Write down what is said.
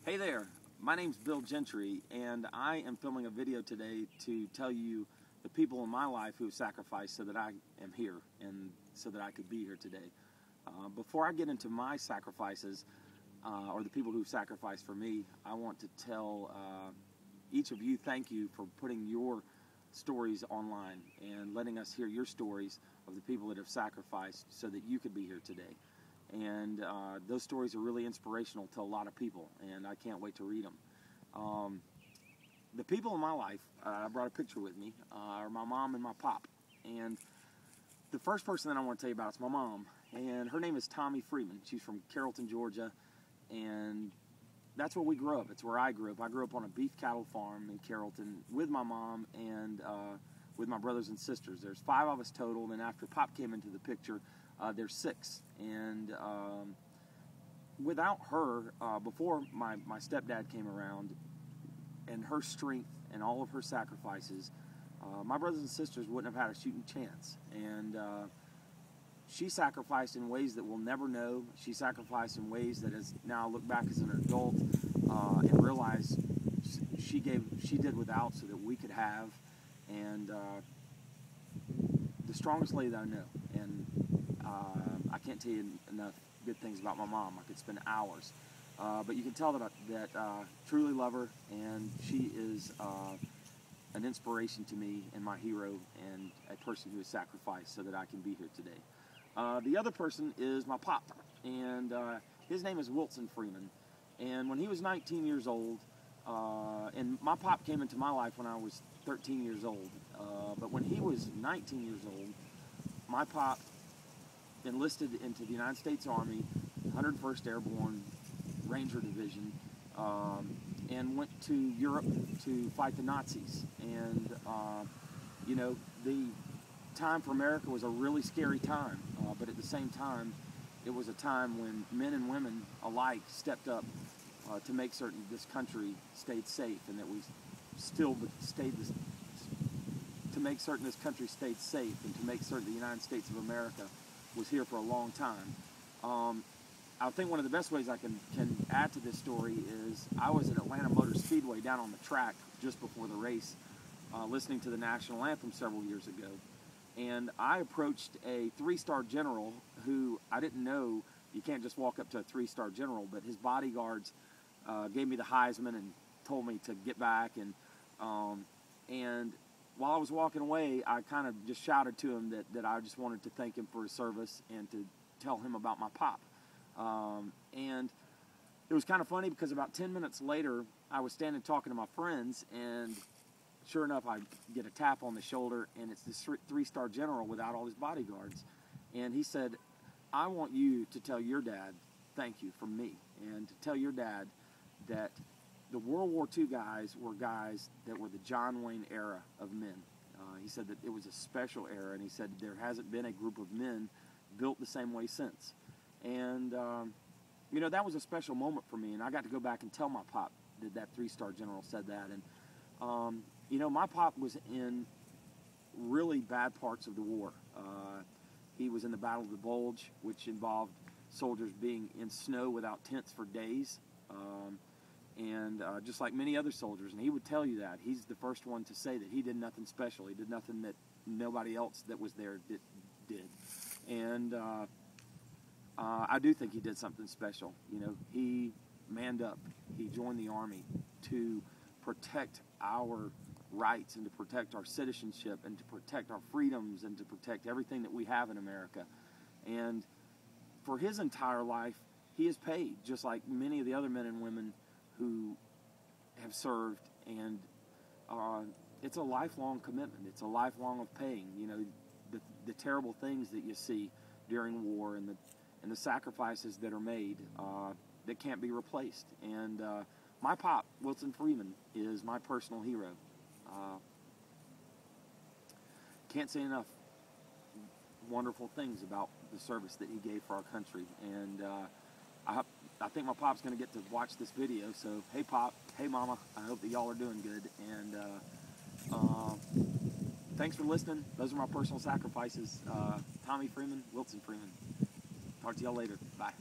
Hey there, my name's Bill Gentry, and I am filming a video today to tell you the people in my life who have sacrificed so that I am here and so that I could be here today. Before I get into my sacrifices, or the people who've sacrificed for me, I want to tell each of you thank you for putting your stories online and letting us hear your stories of the people that have sacrificed so that you could be here today. And those stories are really inspirational to a lot of people, and I can't wait to read them. The people in my life, I brought a picture with me, are my mom and my pop. And the first person that I want to tell you about is my mom, and her name is Tommy Freeman. She's from Carrollton, Georgia, and that's where we grew up. It's where I grew up. I grew up on a beef cattle farm in Carrollton with my mom and with my brothers and sisters. There's 5 of us total, and after Pop came into the picture, there's 6. And without her, before my stepdad came around, and her strength and all of her sacrifices, my brothers and sisters wouldn't have had a shooting chance. And she sacrificed in ways that we'll never know. She sacrificed in ways that, as now I look back as an adult and realize she did without so that we could have. And the strongest lady that I know. And I can't tell you enough good things about my mom. I could spend hours. But you can tell that I truly love her, and she is an inspiration to me and my hero and a person who has sacrificed so that I can be here today. The other person is my pop, and his name is Wilson Freeman. And when he was 19 years old, and my pop came into my life when I was 13 years old, but when he was 19 years old, my pop enlisted into the United States Army, 101st Airborne Ranger Division, and went to Europe to fight the Nazis. And you know, the time for America was a really scary time, but at the same time, it was a time when men and women alike stepped up to make certain this country stayed safe, and that we still stayed this, to make certain this country stayed safe, and to make certain the United States of America was here for a long time. I think one of the best ways I can add to this story is I was at Atlanta Motor Speedway down on the track just before the race, listening to the national anthem several years ago. And I approached a 3-star general who I didn't know. You can't just walk up to a 3-star general, but his bodyguards gave me the Heisman and told me to get back. And while I was walking away, I kind of just shouted to him that I just wanted to thank him for his service and to tell him about my pop. And it was kind of funny because about 10 minutes later, I was standing talking to my friends, and sure enough, I get a tap on the shoulder, and it's this 3-star general without all his bodyguards. And he said, "I want you to tell your dad thank you from me, and to tell your dad that the World War II guys were guys that were the John Wayne era of men." He said that it was a special era, and he said there hasn't been a group of men built the same way since. And you know, that was a special moment for me, and I got to go back and tell my pop that 3-star general said that. And you know, my pop was in really bad parts of the war. He was in the Battle of the Bulge, which involved soldiers being in snow without tents for days, and just like many other soldiers. And he would tell you that. He's the first one to say that he did nothing special. He did nothing that nobody else that was there did. And I do think he did something special. You know, he manned up. He joined the Army to protect our rights and to protect our citizenship and to protect our freedoms and to protect everything that we have in America. And for his entire life, he is paid, just like many of the other men and women who have served. And it's a lifelong commitment. It's a lifelong of paying. You know, the terrible things that you see during war and the sacrifices that are made that can't be replaced. And my pop, Wilson Freeman, is my personal hero. Can't say enough wonderful things about the service that he gave for our country. And I think my pop's going to get to watch this video. So, hey Pop, hey Mama, I hope that y'all are doing good. And thanks for listening. Those are my personal sacrifices. Tommy Freeman, Wilson Freeman. Talk to y'all later. Bye.